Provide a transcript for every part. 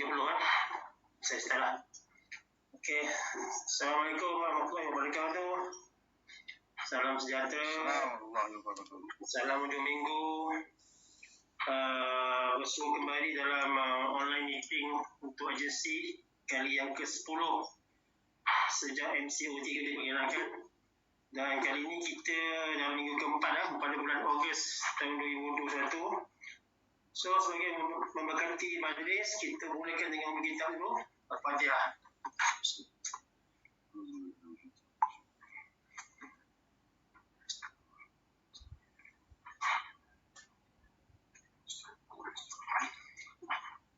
kan. Saya start lah. Okey. Assalamualaikum warahmatullahi wabarakatuh. Salam sejahtera. Salam ujung minggu. Bersua kembali dalam online meeting untuk agensi kali yang ke-10 sejak MCO 3 diperkenalkan. Dan kali ini kita dalam minggu keempat pada bulan Ogos tahun 2021. So sebagai memberkati majlis, kita mulakan dengan berkitab dulu. Al-Fatihah.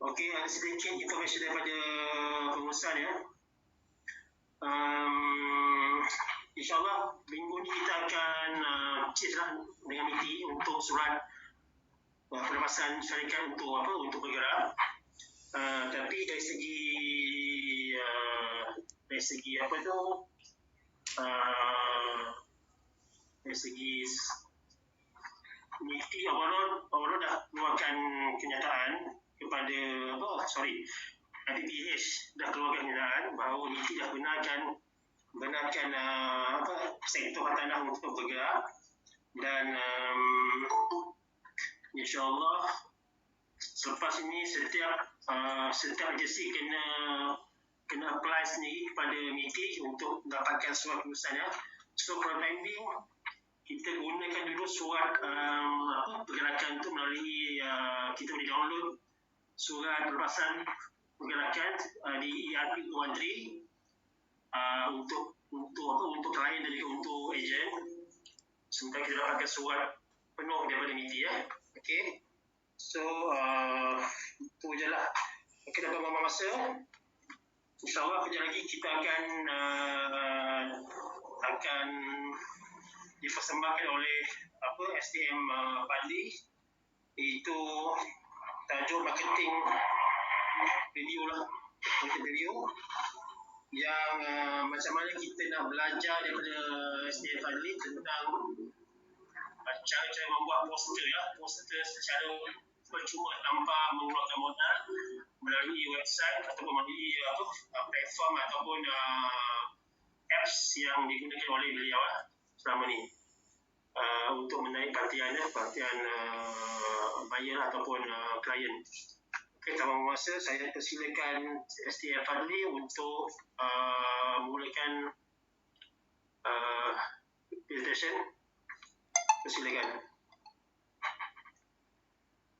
Okey, ada sedikit informasi daripada pengurusan ya. InsyaAllah minggu ni kita akan chase lah dengan MITI untuk surat pelepasan syarikat untuk bergerak. Tapi dari segi MITI overall dah keluarkan kenyataan kepada IPPH dah keluarkan kenyataan bahawa MITI dah benarkan sektor tanah untuk bergerak. Dan insyaAllah selepas ini setiap agensi kena apply sendiri kepada MITI untuk mendapatkan surat kelulusannya. So for time being kita gunakan dulu surat pergerakan itu melalui kita boleh download surat pelepasan pergerakan di ERP 213 untuk klien dan juga untuk ejen. Sementara kita dapatkan surat penuh daripada MITI ya. Okey. So itu je lah. Okey, dah berapa masa. InsyaAllah kejap lagi kita akan dipersembahkan oleh SDM Fadli, iaitu tajuk marketing review lah. Marketing review yang macam mana kita nak belajar daripada SDM Fadli tentang cara-cara membuat poster secara percuma tanpa mengeluarkan modal melalui website ataupun melalui platform ataupun apps yang digunakan oleh beliau selama ni untuk menarik perhatian buyer ataupun klien. Okey, tanpa masa saya persilakan SDM Fadli untuk mulakan presentation. Persilakan.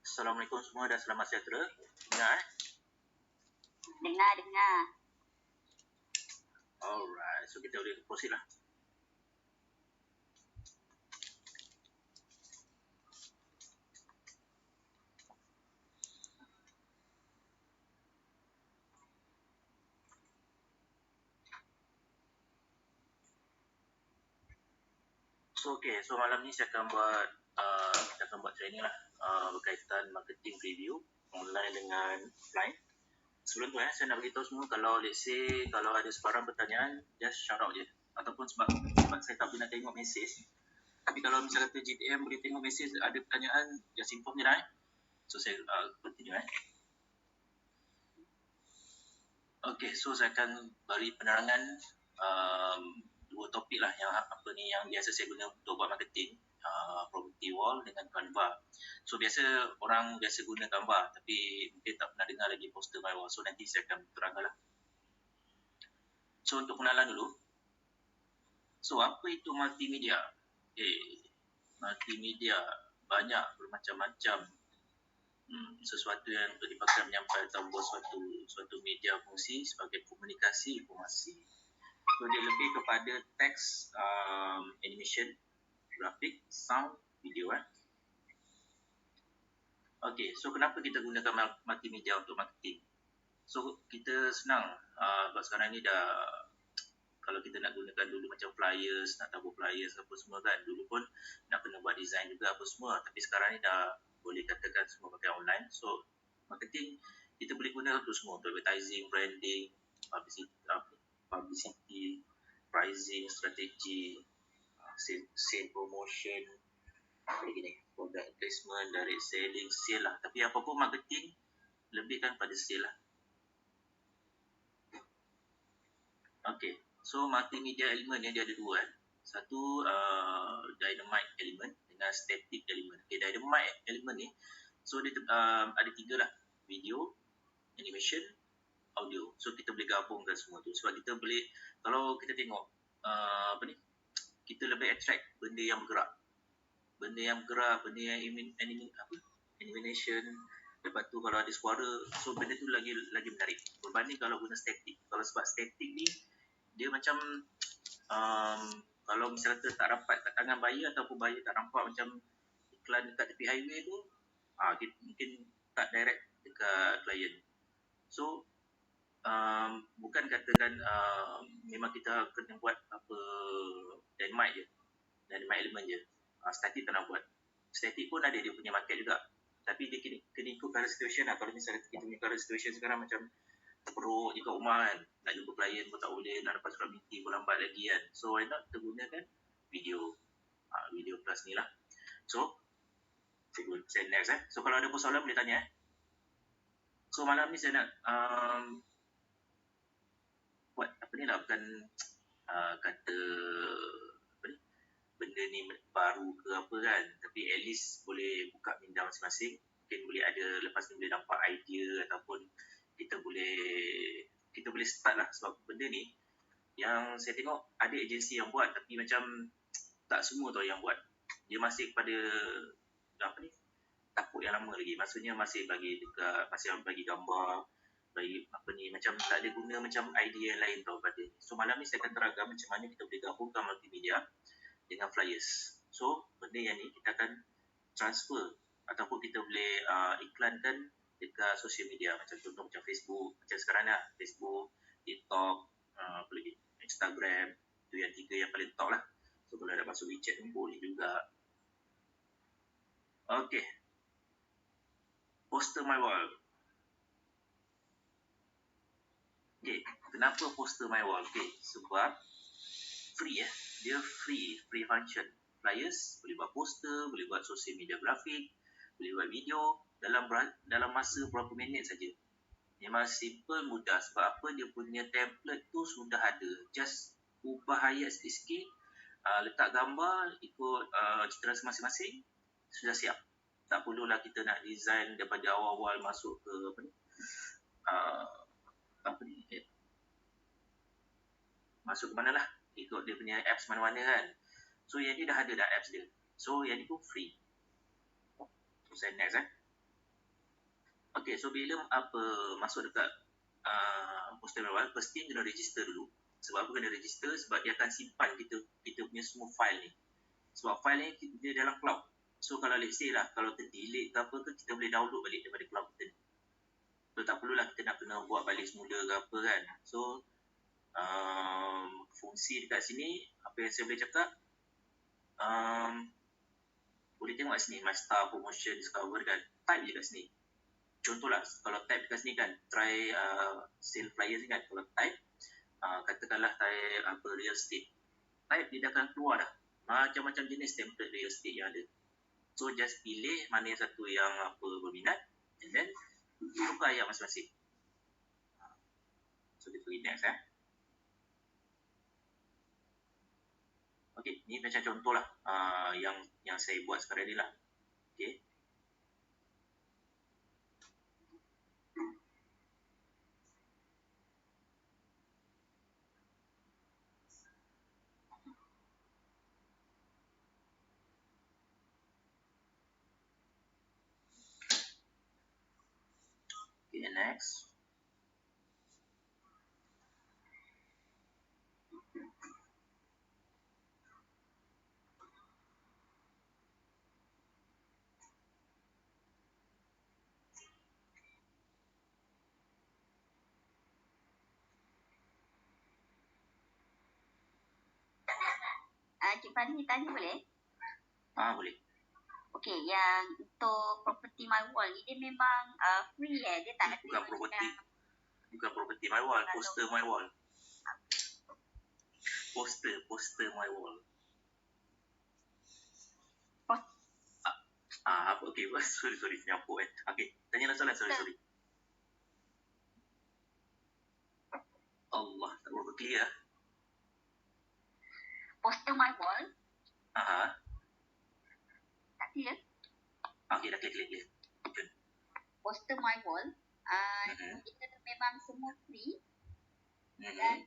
Assalamualaikum semua dan selamat sejahtera. Dengar? Dengar. Alright, so kita boleh proceed lah. So malam ni saya akan buat training lah berkaitan marketing review online dengan offline. Sebelum tu saya nak beritahu semua kalau let's say kalau ada sebarang pertanyaan just shout out je, ataupun sebab saya tak pernah tengok mesej. Tapi kalau misalnya kata GTM boleh tengok mesej ada pertanyaan, just inform je lah So saya continue Okay, so saya akan beri penerangan dua topik lah yang biasa saya guna untuk buat marketing, property wall dengan Canva. So orang biasa guna Canva, tapi mungkin tak pernah dengar lagi poster my wall. So nanti saya akan terangkan lah. So untuk pengenalan dulu. So apa itu multimedia? Multimedia banyak bermacam-macam sesuatu yang untuk dipakai menyampaikan suatu media fungsi sebagai komunikasi informasi. So dia lebih kepada teks, animation, grafik, sound, video Okay, so kenapa kita gunakan multimedia untuk marketing? So kita senang sebab sekarang ni kalau kita nak gunakan dulu macam flyers, nak tabur flyers apa semua kan, dulu pun nak kena buat design juga apa semua, tapi sekarang ni dah boleh katakan semua pakai online. So marketing kita boleh guna untuk semua, untuk advertising, branding, publicity, pricing, strategi, sale promotion, product placement, direct selling, sale lah. Tapi apapun marketing lebih kan pada sale lah. Okay, so multimedia element ni dia ada dua kan. Satu dynamic element dengan static element. Okay, dynamic element ni, so dia ada tiga lah. Video, animation, audio. So kita boleh gabungkan semua tu. Sebab kita boleh, kalau kita tengok kita lebih attract benda yang bergerak. Benda yang bergerak, benda yang animation. Lepas tu kalau ada suara, so benda tu lagi menarik. Berbanding kalau guna static. Kalau sebab static ni, dia macam kalau misalnya tak rapat kat tangan buyer ataupun buyer tak nampak macam iklan dekat tepi highway tu, kita mungkin tak direct dekat klien. So bukan katakan memang kita kena buat apa dynamite je, dynamite element je. Static tak nak buat. Static pun ada dia punya market juga. Tapi dia kena ikut current situation lah. Kalau misalnya kita punya current situation sekarang macam terperuk je kat rumah kan, nak jumpa klien pun tak boleh, nak dapat surat meeting pun lambat lagi kan. So why not kita gunakan video. Video plus ni lah. So saya next So kalau ada persoalan boleh tanya So malam ni saya nak buat apa ni lah, bukan kata apa ni, benda ni baru ke apa kan, tapi at least boleh buka minda masing-masing. Mungkin boleh ada lepas ni boleh nampak idea ataupun kita boleh start lah. Sebab benda ni yang saya tengok ada agensi yang buat tapi macam tak semua tau yang buat. Dia masih pada apa ni, takut yang lama lagi. Maksudnya masih bagi gambar, bagi apa ni, macam tak ada guna macam idea yang lain tau pada. So malam ni saya akan terangkan macam mana kita boleh gabungkan multimedia dengan flyers. So benda yang ni kita akan transfer ataupun kita boleh iklankan dekat social media, macam contoh macam Facebook, macam sekarang lah, Facebook, TikTok, apa lagi, Instagram, tu yang tiga yang paling top lah. So kalau ada masuk WeChat pun boleh juga. Okay, poster my wall. Okay, kenapa poster my wall? Okay, sebab free dia free function. Flyers boleh buat poster, boleh buat social media grafik, boleh buat video dalam masa berapa minit saja. Memang simple, mudah. Sebab apa, dia punya template tu sudah ada. Just ubah ayat sikit-sikit, letak gambar, ikut citra masing-masing, sudah siap. Tak perlulah kita nak design daripada awal-awal masuk ke masuk ke mana lah, ikut dia punya apps mana-mana kan. So yang ni dah ada apps dia. So yang ni pun free. So saya next Okay, so bila masuk dekat poster awal, pasti kena register dulu. Sebab apa kena register? Sebab dia akan simpan kita punya semua file ni. Sebab file ni dia dalam cloud. So kalau let's say lah, kalau terdelete ke apa ke, kita boleh download balik daripada cloud kita ni. So tak perlulah kita nak kena buat balik semula ke apa kan. So fungsi dekat sini, apa yang saya boleh cakap, boleh tengok kat sini, My Star, Promotion, Discover kan. Type je kat sini. Contohlah, kalau type dekat sini kan, try sale flyers ni kan. Kalau type, katakanlah type real estate. Type, dia dah akan keluar dah. Macam-macam jenis template real estate yang ada. So, just pilih mana satu yang berminat. And then, tukar ayat masing-masing. So, kita pergi next Okay, ni macam contoh lah yang saya buat sekarang ni lah. Okay. Okay, next. Cik Fadli tanya boleh? Boleh. Okey, yang untuk property my wall ni dia memang free dia tak ada. Bukan property my wall, poster my wall. Poster my wall. Okay, sorry, nyampuk Okay, tanyalah soalan, sorry. Allah, tak berapa clear. Poster my wall. Aha. Tak clear? Okay, dah clear. Poster my wall. Kita memang semua free. Dan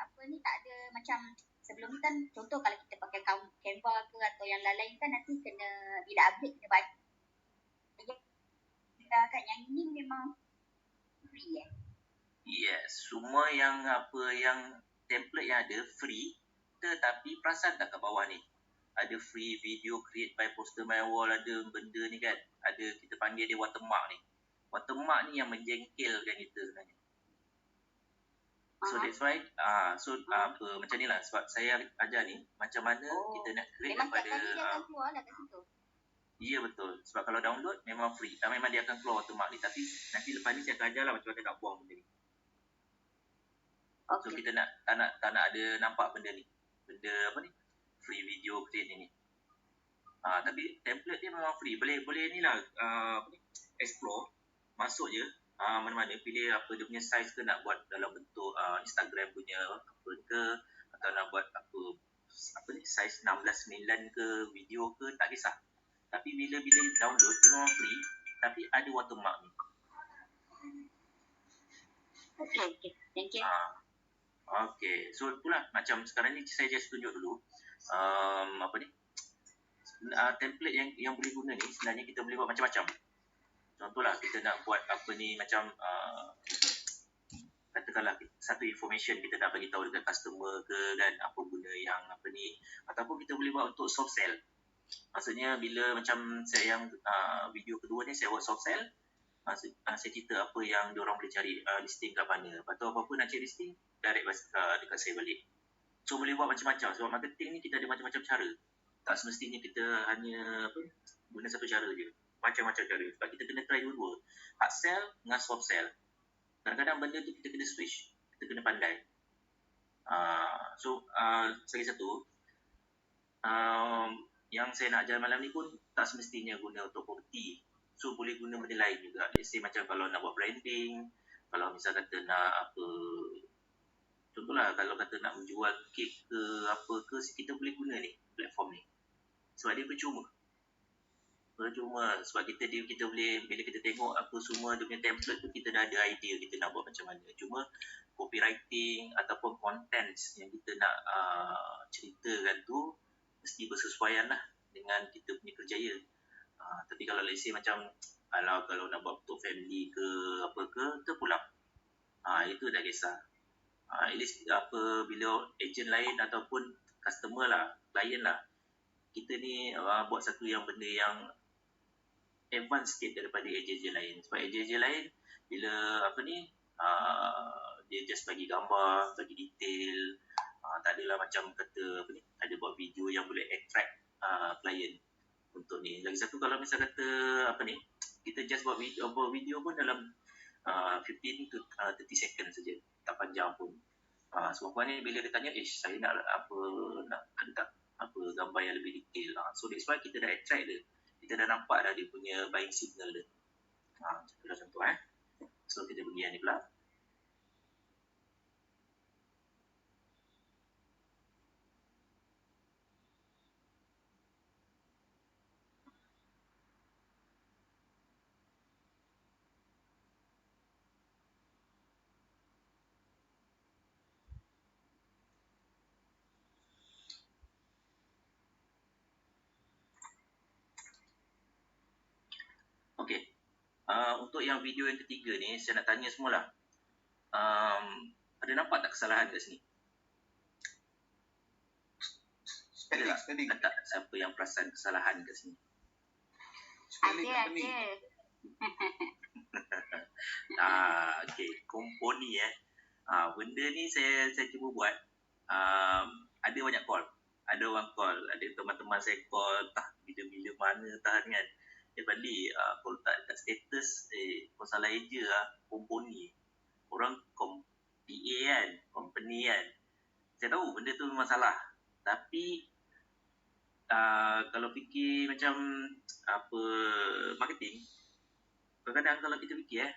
apa ni, tak ada macam sebelum ni kan, contoh kalau kita pakai Canva ke atau yang lain-lain kan, nanti kena bila update kena bayar. Kat yang ini memang free Yes, semua yang template yang ada free, tetapi perasan tak kat bawah ni ada free video create by poster my wall, ada benda ni kan, ada, kita panggil dia watermark ni. Watermark ni yang menjengkelkan kita sebenarnya. So that's why macam ni lah, sebab saya ajar ni macam mana kita nak create memang daripada dia akan keluar lah kat situ. Ya betul, sebab kalau download memang free, memang dia akan keluar watermark ni, tapi nanti lepas ni saya akan ajar lah macam mana nak buang benda ni. So kita tak nak ada nampak benda ni, benda apa ni, free video create ni. Tapi template dia memang free, boleh ni lah, explore, masuk je, mana-mana, pilih apa dia punya size ke, nak buat dalam bentuk Instagram punya apa ke, atau nak buat apa ni, size 16:9 ke, video ke, tak kisah. Tapi bila download dia memang free, tapi ada watermark ni. Okay, thank you. Okay, so itulah, macam sekarang ni saya just tunjuk dulu apa ni, template yang boleh guna ni. Sebenarnya kita boleh buat macam-macam. Contohlah kita nak buat apa ni, macam katakanlah satu information kita nak bagi tahu dekat customer ke, dan apa guna yang apa ni, ataupun kita boleh buat untuk soft sell. Maksudnya bila macam saya yang video kedua ni saya buat soft sell, saya cerita apa yang diorang boleh cari listing kat mana, lepas tu apa-apa nak cari listing direct dekat saya balik. So boleh buat macam-macam, sebab marketing ni kita ada macam-macam cara. Tak semestinya kita hanya guna satu cara je, macam-macam cara, sebab kita kena try dua-dua, hard sell dengan soft sell. Kadang-kadang benda tu kita kena switch, kita kena pandai. So lagi satu, yang saya nak ajar malam ni pun tak semestinya guna untuk property. So boleh guna benda lain juga. Let's say macam kalau nak buat branding, kalau misal kata nak apa, contohlah kalau kata nak menjual kek ke apa ke, kita boleh guna ni platform ni, sebab dia percuma, sebab kita boleh, bila kita tengok apa semua dia punya template tu, kita dah ada idea kita nak buat macam mana. Cuma copywriting ataupun contents yang kita nak ceritakan tu mesti bersesuaian lah dengan kita punya kerjaya. Tapi kalau let's say macam kalau nak buat untuk family ke apa ke, terpulang, itu dah kisah. At least bila agent lain ataupun customer lah, klien lah, kita ni buat satu yang benda yang advance sikit daripada agent lain. Sebab agent lain bila apa ni, dia just bagi gambar, bagi detail, tak adalah macam kata apa ni, ada buat video yang boleh attract klien untuk ni. Lagi satu, kalau misal kata apa ni, kita just buat video pun dalam 15 to 30 second saja, tak panjang pun. Sebab ni bila dia tanya, saya nak nak ada tak apa gambar yang lebih detail, so that's why kita dah attract dia, kita dah nampak dah dia punya buying signal dia. Itulah contoh So kita pergi yang ni pula. Okey. Untuk yang video yang ketiga ni, saya nak tanya semualah. Ada nampak tak kesalahan kat sini? Spelling. Tak siapa yang perasan kesalahan kat sini? Ada. Okey, komponi benda ni saya cuba buat. Ada banyak call. Ada orang call, ada teman-teman saya call, bila-bila mana kan. Balik kalau tak dekat status, kau salah eja komponi. Orang PA kan, company kan. Saya tahu benda tu memang salah. Tapi kalau fikir macam apa marketing, kadang-kadang kalau kita fikir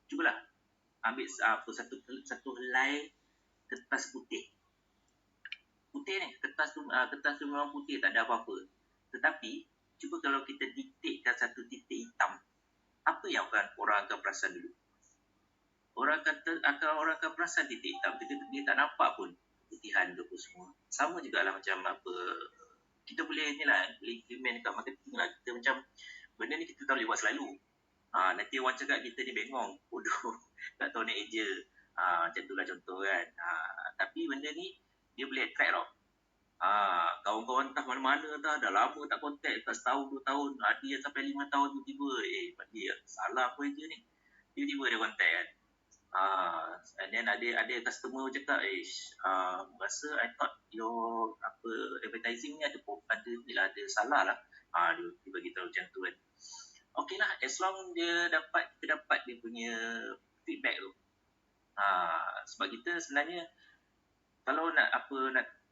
cubalah ambil satu helai kertas putih. Putih ni, kertas tu memang putih, tak ada apa-apa. Tetapi cuba kalau kita titikkan satu titik hitam, apa yang orang akan perasan dulu? Orang akan perasan titik hitam, dia tak nampak pun putihan tu pun semua. Sama jugalah macam apa, kita boleh implement kat marketing lah. Kita macam, benda ni kita tak boleh buat selalu. Nanti orang cakap kita ni bengong, bodoh, tak tahu nak eja. Macam tu lah contoh kan. Tapi benda ni, dia boleh attract tau. Kawan-kawan entah mana-mana dah lama tak kontak, tak setahun, 2 tahun, ada yang sampai 5 tahun tiba-tiba, dia salah apa eja ni. Tiba-tiba dia kontak kan. And then ada customer cakap, rasa I thought your advertising ni ada salah lah. Dia bagi tahu macam tu kan. Okey lah, as long kita dapat dia punya feedback tu. Sebab kita sebenarnya kalau nak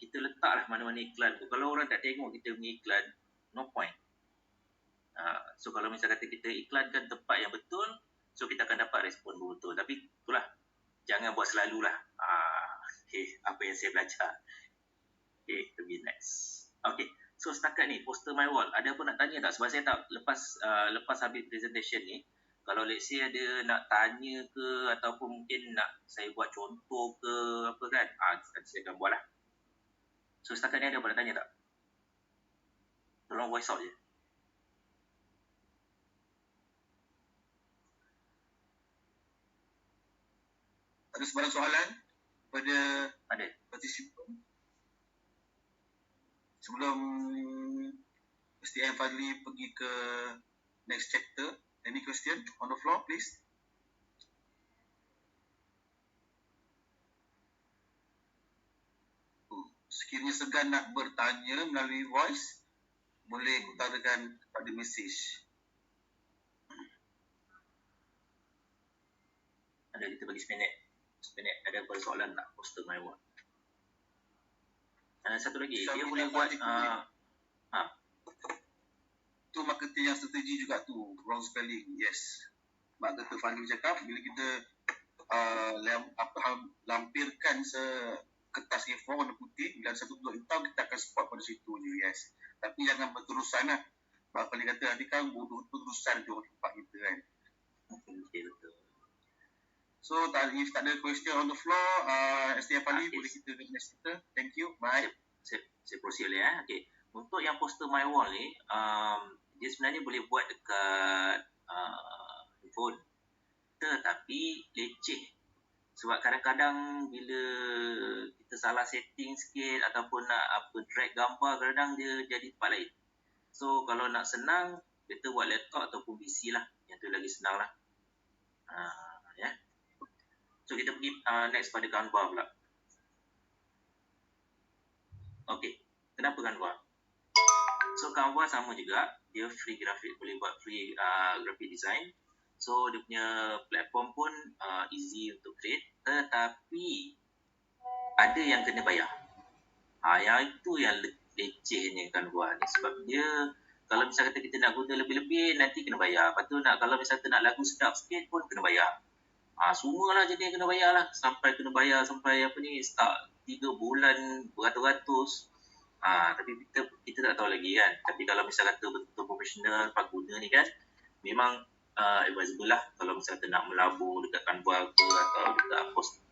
kita letaklah mana-mana iklan tu, kalau orang tak tengok kita punya iklan, no point. So kalau misal kata kita iklankan tempat yang betul, so kita akan dapat respon betul. Tapi itulah, jangan buat selalulah. Apa yang saya belajar. To be next. So setakat ni poster my wall, ada apa nak tanya tak? Sebab saya tak lepas habis presentation ni, kalau let's say ada nak tanya ke ataupun mungkin nak saya buat contoh ke apa kan, saya akan buat lah. So setakat ni ada apa nak tanya tak? Tolong voice out je. Ada sebarang soalan pada Ada. partisipan? Sebelum STM Fadli pergi ke next chapter, any question on the floor please? Sekiranya segan nak bertanya melalui voice, boleh utarakan pada message. Ada, kita bagi seminit. Ada apa soalan tak? Poster my wall. Satu lagi, dia boleh buat tu marketing yang strategi juga tu, wrong spelling. Yes, Mak Dr. Fadli cakap bila kita lampirkan kertas A4 warna putih dan satu blok hitam, kita akan spot pada situ je. Yes, tapi jangan berterusan lah. Mak Fadli kata nanti kan bodoh tu terusan je orang tempat kita kan. Okay, betul. So if tak ada question on the floor, STM Fadli boleh kita ke next kita. Thank you. Bye. Saya proceed ya. Okay. Untuk yang poster my wall ni, dia sebenarnya boleh buat dekat handphone. Tetapi leceh. Sebab kadang-kadang bila kita salah setting sikit ataupun nak drag gambar, kadang dia jadi tempat lain. So kalau nak senang, better buat laptop ataupun PC lah. Yang tu lagi senang lah. Ya. So kita pergi next pada Canva pula. Okay, kenapa Canva? So Canva sama juga, dia free graphic, boleh buat free graphic design. So dia punya platform pun easy untuk create, tetapi ada yang kena bayar. Yang itu yang lecehnya Canva ni, sebab dia kalau misalnya kita nak guna lebih-lebih nanti kena bayar. Lepas tu kalau misalnya nak lagu sedap sikit pun kena bayar. Semualah jenis kena bayar lah. Sampai kena bayar sampai start 3 bulan beratus-ratus. Tapi kita tak tahu lagi kan. Tapi kalau misalnya kata betul profesional pengguna ni kan, memang advisable lah kalau misalnya nak melabur dekat Canva ke atau dekat post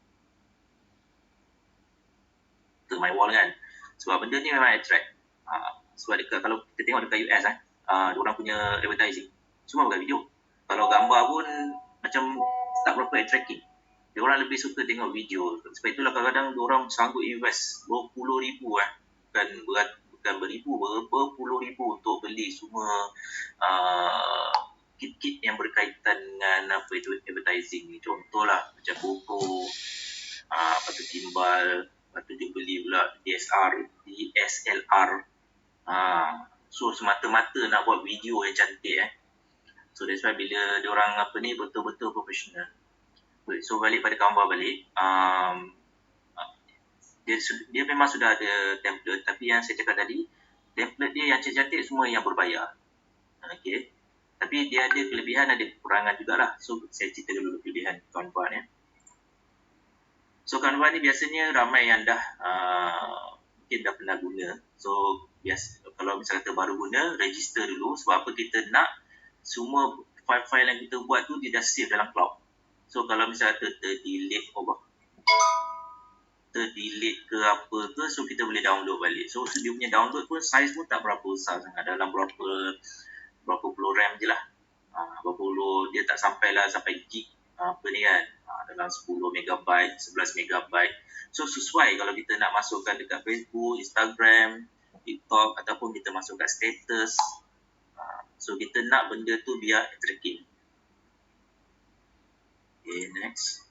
my wall kan. Sebab benda ni memang attract. Sebab kalau kita tengok dekat US diorang punya advertising semua pakai video. Kalau gambar pun macam tak berapa attracting. Diorang lebih suka tengok video. Sebab itulah kadang-kadang diorang sanggup invest berpuluh ribu bukan beribu, berpuluh ribu untuk beli semua kit-kit yang berkaitan dengan advertising ni. Contohlah macam GoPro, lepas tu gimbal, lepas tu dia beli pula DSLR. So semata-mata nak buat video yang cantik So that's why bila diorang betul-betul profesional. So balik pada Canva balik, dia memang sudah ada template, tapi yang saya cakap tadi, template dia yang cantik-cantik semua yang berbayar. Okay. Tapi dia ada kelebihan, ada kekurangan jugalah. So saya cerita dulu kelebihan Canva ni. So Canva ni biasanya ramai yang dah mungkin dah pernah guna. So kalau misalnya kita baru guna, register dulu. Sebab apa kita nak semua file-file yang kita buat tu dia dah save dalam cloud. So kalau misalnya terdelete ke apa ke, so kita boleh download balik. So dia punya download pun size pun tak berapa besar sangat, dalam berapa puluh RAM je lah. Berapa puluh, dia tak sampai gig apa ni kan, dalam 10 megabyte, 11 megabyte. So sesuai kalau kita nak masukkan dekat Facebook, Instagram, TikTok, ataupun kita masukkan status. So kita nak benda tu biar tracking. Okay, next.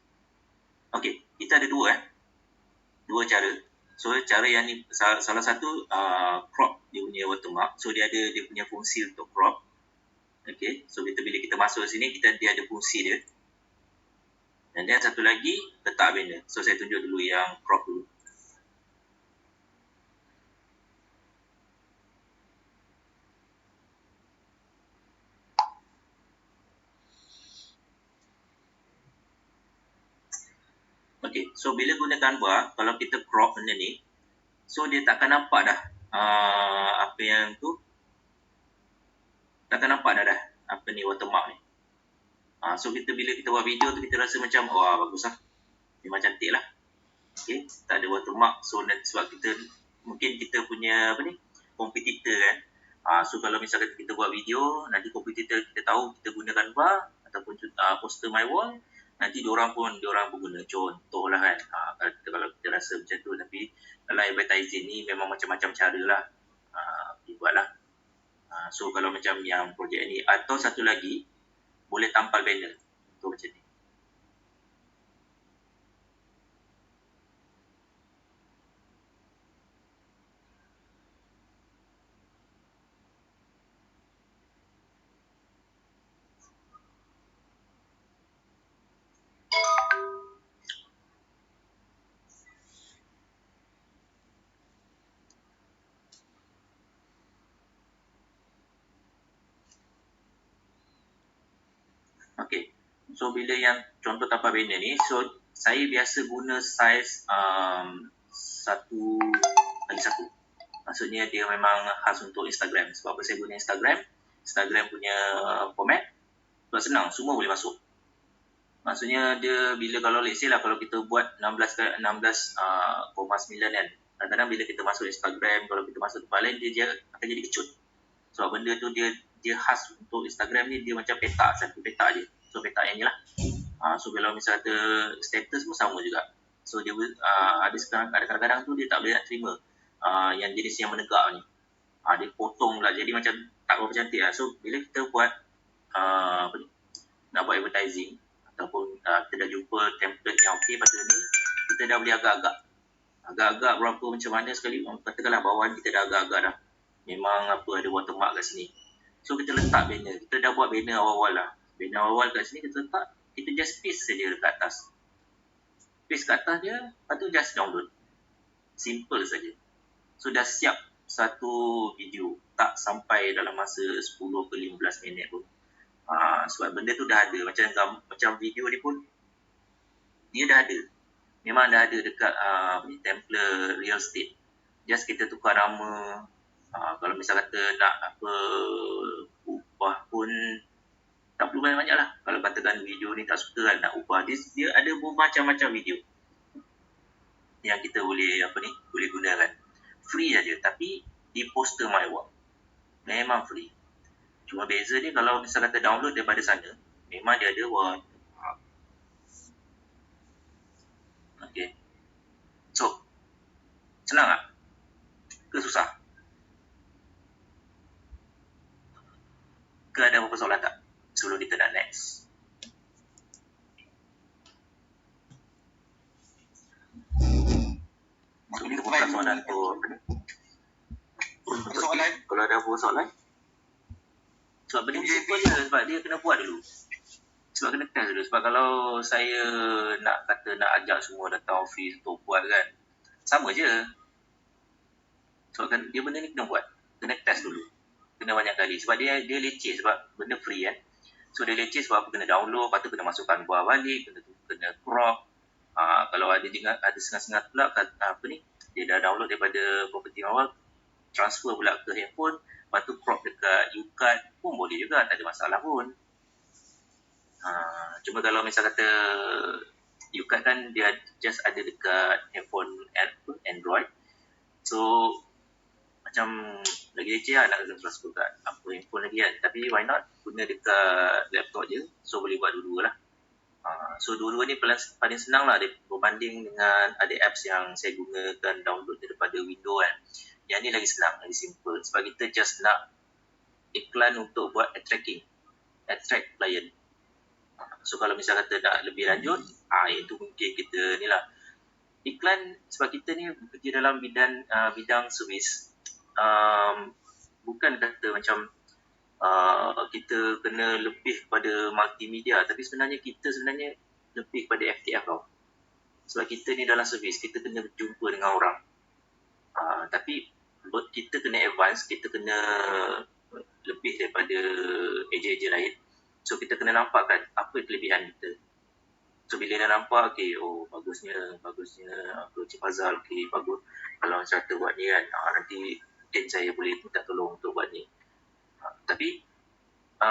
Okay, kita ada dua cara. So cara yang ni, salah satu crop dia punya watermark. So dia punya fungsi untuk crop. Okay, so bila kita masuk sini, dia ada fungsi dia. Dan yang satu lagi, letak banner. So saya tunjuk dulu yang crop dulu. Okay, so bila guna Canva, kalau kita crop benda ni, so dia takkan nampak dah apa yang tu, takkan nampak dah apa ni watermark ni. So bila kita buat video tu, kita rasa macam wah bagus lah, memang cantik lah. Okay, tak ada watermark. So sebab mungkin kita punya kompetitor kan. So kalau misalkan kita buat video, nanti kompetitor kita tahu kita guna Canva ataupun poster my wall, nanti diorang pun guna. Contoh lah kan, kalau kita rasa macam tu. Tapi dalam advertising ni memang macam-macam cara lah dibuat lah. So kalau macam yang projek ni, atau satu lagi boleh tampal banner tu macam ni. Okay, so bila yang contoh tampal banner ni, so saya biasa guna size 1x1. Maksudnya dia memang khas untuk Instagram. Sebab apa saya guna Instagram punya format sebab senang, semua boleh masuk. Maksudnya dia kalau let's say lah, kalau kita buat 16,9 kan, kadang-kadang bila kita masuk Instagram, kalau kita masuk tempat lain, dia akan jadi kecut. Sebab benda tu dia khas untuk Instagram ni, dia macam satu peta je. So peta yang ni lah. So kalau misalnya ada status pun sama juga. So dia ada kadang-kadang tu dia tak boleh nak terima yang jenis yang menegak ni. Dia potong lah, jadi macam tak berapa cantik lah. So bila kita buat nak buat advertising, ataupun kita dah jumpa template yang okey pasal ni, kita dah boleh agak-agak berapa macam mana sekali, katakanlah bawah kita dah agak-agak dah memang ada watermark kat sini. So kita letak banner. Kita dah buat banner awal-awal lah. Banner awal kat sini kita letak, kita just paste saja dekat atas. Paste kat atas dia, lepas tu just download. Simple saja. So dah siap satu video. Tak sampai dalam masa 10 ke 15 minit pun. Sebab benda tu dah ada. Macam video ni pun, dia dah ada. Memang dah ada dekat template real estate. Just kita tukar nama. Kalau misal kata nak ubah pun tak perlu banyak-banyak lah. Kalau katakan video ni tak suka kan, nak ubah, dia ada macam-macam video yang kita boleh gunakan. Free saja, tapi di poster my wall memang free. Cuma beza ni kalau misal kata download daripada sana, memang dia ada watermark. Okay, so senang tak? Ke susah? Ke ada apa-apa soalan tak sebelum kita nak next? So, ini bukan soalan tu. Soalan? Kalau ada apa soalan? Sebab benda ni simple je. Sebab dia kena buat dulu. Sebab kena test dulu. Sebab kalau saya nak ajak semua datang office untuk buat kan, sama je. Sebab kan dia benda ni kena buat. Kena test dulu. Kena banyak kali. Sebab dia leceh. Sebab benda free kan. So dia leceh sebab apa, kena download. Lepas tu kena masukkan buah balik. Kena crop. Kalau ada setengah-setengah pula dia dah download daripada property awal, transfer pula ke handphone, lepas tu crop dekat UCard pun boleh juga, tak ada masalah pun. Cuma kalau misal kata UCard kan dia just ada dekat handphone Android, so macam lagi leceh lah nak kena transfer kat handphone lagi kan. Tapi why not guna dekat laptop je, so boleh buat dua-dua lah. So dua-dua ni paling senang lah berbanding dengan ada apps yang saya gunakan download daripada Windows kan. Yang ni lagi senang, lagi simple, sebab kita just nak iklan untuk buat attract client. So kalau misal kata nak lebih lanjut, itu mungkin kita ni lah iklan, sebab kita ni bekerja dalam bidang servis. Bukan kata macam kita kena lebih kepada multimedia, tapi sebenarnya kita lebih kepada FTF tau. Sebab kita ni dalam servis, kita kena berjumpa dengan orang. Tapi kita kena advance, kita kena lebih daripada ejen-ejen lain. So kita kena nampak kan apa kelebihan kita. So bila dah nampak, bagusnya Cik Fazal, bagus kalau cara buat ni kan, nanti mungkin saya boleh minta tolong untuk buat ni. Tapi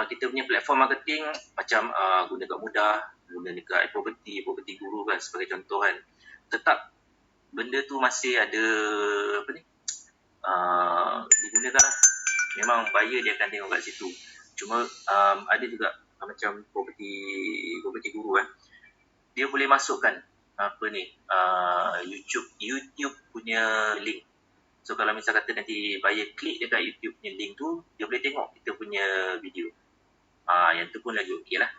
kita punya platform marketing macam guna kat Mudah, guna dekat property guru kan sebagai contoh kan, tetap benda tu masih ada digunakan lah. Memang buyer dia akan tengok kat situ. Cuma ada juga macam property guru kan, dia boleh masukkan YouTube punya link. So kalau misal kata nanti buyer klik dekat YouTube punya link tu, dia boleh tengok kita punya video. Yang tu pun lagi okey lah.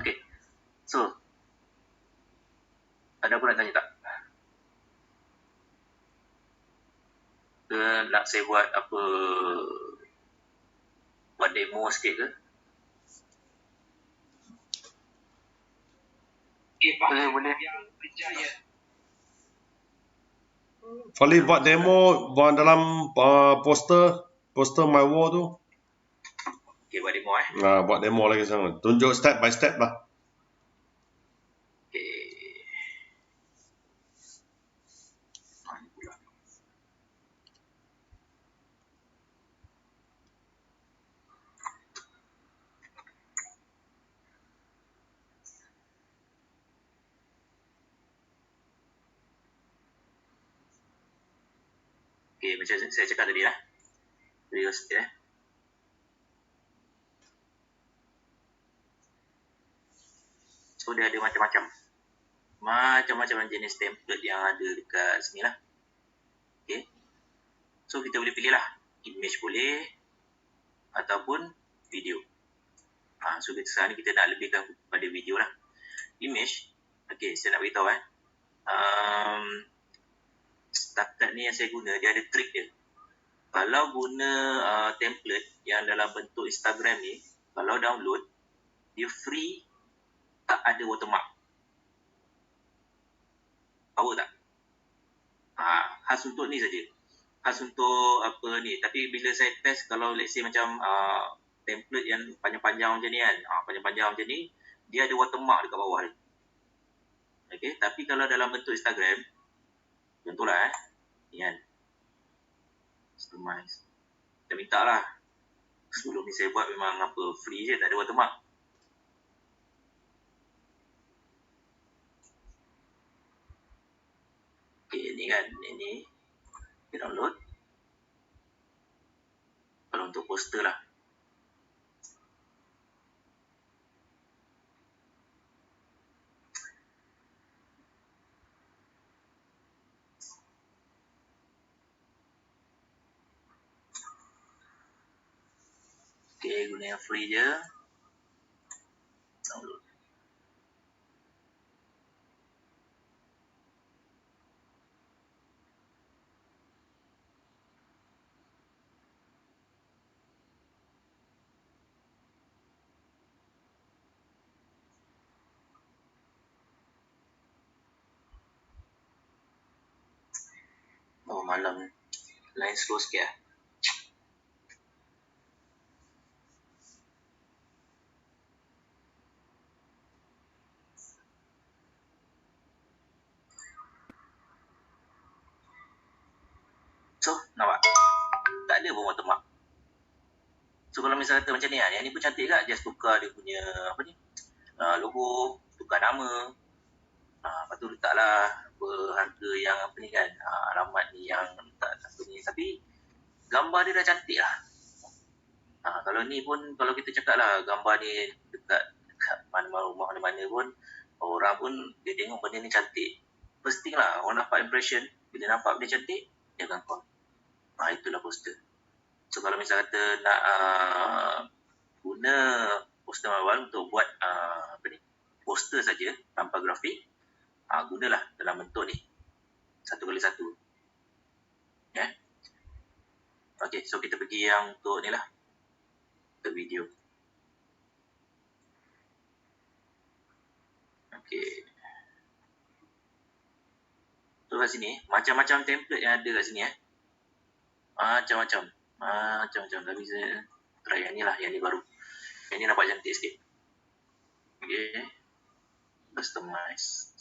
Okay, so ada apa nak tanya tak? Ke nak saya buat demo sikit ke? Boleh. Fali buat demo buat dalam poster my wall tu. Okay, buat demo Buat demo lagi sana. Tunjuk step by step lah. Okay, macam saya cakap tadi lah. Video sikit So dia ada macam-macam jenis template yang ada dekat sini lah. Okay, so kita boleh pilih lah, image boleh ataupun video. So sekarang ni kita nak lebihkan pada video lah. Image, okay, saya nak beritahu setakat ni yang saya guna, dia ada trik dia. Kalau guna template yang dalam bentuk Instagram ni, kalau download, dia free, tak ada watermark. Power tak? Khas untuk ni saja. Khas untuk tapi bila saya test, kalau let's say macam template yang panjang-panjang macam ni kan, panjang-panjang macam ni, dia ada watermark dekat bawah ni. Okay, tapi kalau dalam bentuk Instagram, contohlah ni kan, customize, kita minta lah, sebelum ni saya buat memang free je, tak ada watermark. Okay, ni kan, ni kita download. Kalau untuk poster lah, okay, guna yang free je, download. Malam line slow sikit lah. So, nampak? Tak ada pun watermark. So, kalau misalnya kata macam ni, yang ni pun cantik kat, just tukar dia punya logo, tukar nama. Lepas tu letaklah harga yang apa ni kan, alamat ni yang letak apa ni. Tapi gambar dia dah cantik lah. Kalau ni pun, kalau kita cakap lah gambar ni dekat mana-mana rumah mana-mana pun, orang pun dia tengok benda ni cantik. First thing lah, orang dapat impression. Bila nampak benda cantik, dia akan call. Itulah poster. So kalau misalnya kata nak guna poster awal untuk buat poster saja tanpa grafik, gunalah dalam bentuk ni 1x1. Okay, so kita pergi yang untuk ni lah, untuk video. Okay, so kat sini macam-macam template yang ada kat sini macam-macam. Tapi saya try yang ni lah, yang ni baru. Yang ni nampak cantik sikit. Okay, customize.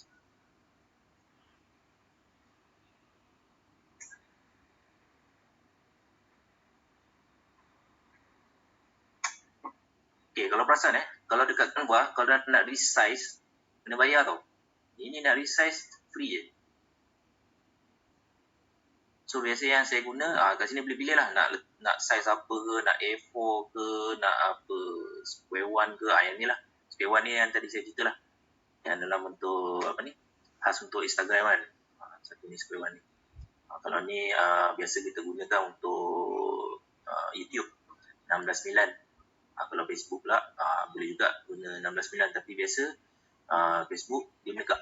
Okay, kalau perasan kalau dekat Canva, kalau nak resize, kena bayar tau. Ini nak resize free je. So biasa yang saya guna, kat sini boleh pilih lah, nak size apa ke, nak A4 ke, nak apa, square one ke, yang ni lah. Square one ni yang tadi saya cerita lah, yang dalam bentuk apa ni, khas untuk Instagram kan. Satu ni square one ni. Kalau ni biasa kita gunakan untuk YouTube 16:9. Kalau Facebook pula boleh juga guna 16:9, tapi biasa Facebook dia menegak.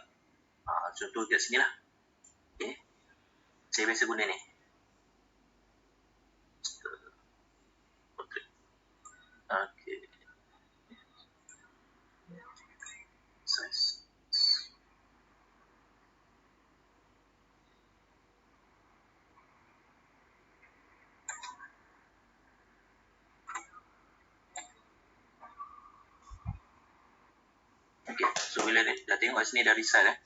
Contoh kat sini lah. Okay, saya biasa guna ni. Okay, size. Okay, so bila dah tengok kat sini dah resize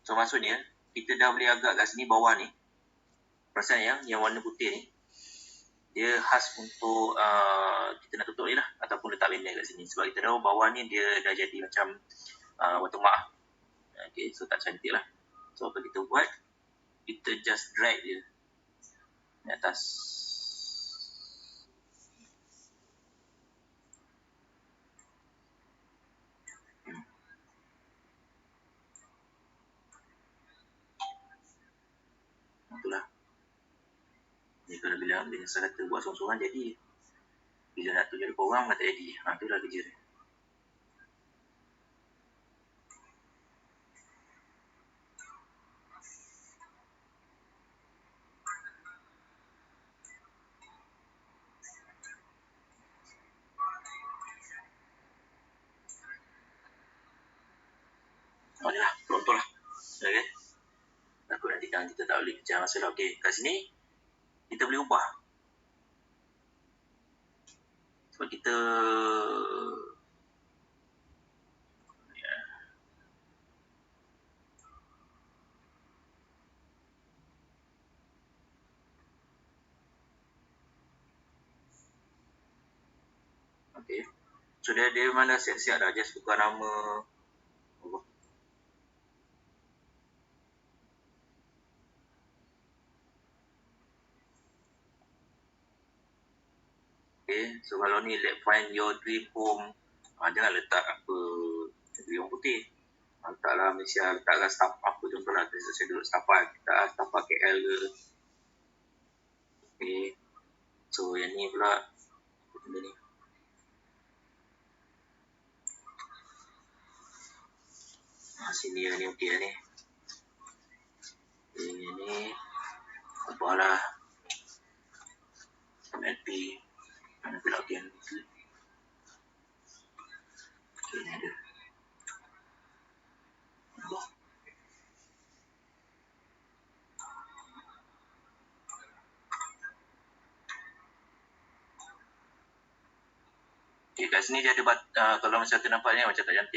so maksudnya kita dah boleh agak kat sini bawah ni. Perasan yang warna putih ni, dia khas untuk kita nak tutup ni lah, ataupun letak banner kat sini. Sebab kita tahu bawah ni dia dah jadi macam watermark. Okay, so tak cantik lah. So apa kita buat, kita just drag je di atas. Itulah. Ni kalau bila saya kata buat sorang-sorang jadi, bila nak tunjuk dekat orang tak jadi. Itulah kerja dia. Ni lah, contoh lah. Okay. Takut nanti kan kita tak boleh kejar masa lah. Okay, kat sini kita boleh ubah. Sebab kita okay. So dia mana siap-siap dah, just tukar nama. Okay, so kalau ni find your dream home, jangan letak apa dream putih. Letaklah Malaysia, letaklah staff apa contohlah, saya duduk staff KL ke. Okay, so yang ni pula benda ni. Sini ni okey lah ni. Ini ni apalah MLP mana pula okey ni. Okay, ni ada. Okay, kat sini dia ada kalau macam tu nampak ni macam tak cantik.